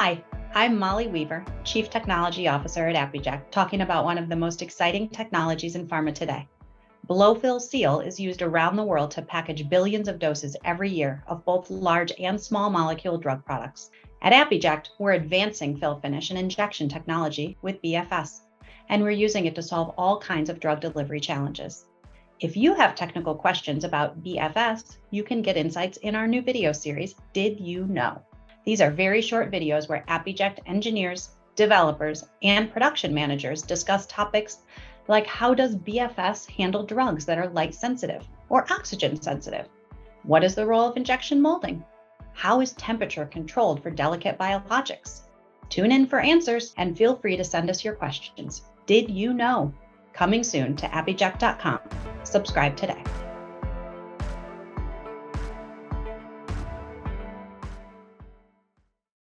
Hi, I'm Molly Weaver, Chief Technology Officer at ApiJect, talking about one of the most exciting technologies in pharma today. Blow-fill seal is used around the world to package billions of doses every year of both large and small molecule drug products. At ApiJect, we're advancing fill finish and injection technology with BFS, and we're using it to solve all kinds of drug delivery challenges. If you have technical questions about BFS, you can get insights in our new video series, Did You Know? These are very short videos where ApiJect engineers, developers, and production managers discuss topics like how does BFS handle drugs that are light sensitive or oxygen sensitive? What is the role of injection molding? How is temperature controlled for delicate biologics? Tune in for answers and feel free to send us your questions. Did you know? Coming soon to apiject.com. Subscribe today.